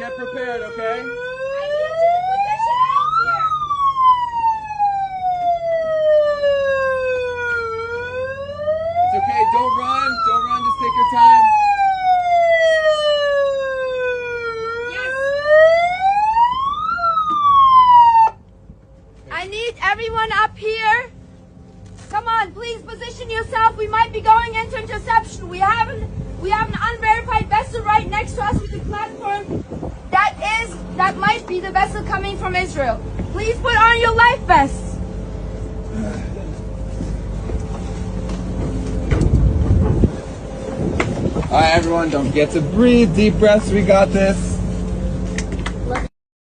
get prepared, okay? I need you to position out here. It's okay, don't run, just take your time. Yes. I need everyone up here. Come on, please position yourself. We might be going into interception. We have an unverified vessel right next to us with a platform. That might be the vessel coming from Israel. Please put on your life vests. All right, everyone, don't forget to breathe. Deep breaths. We got this.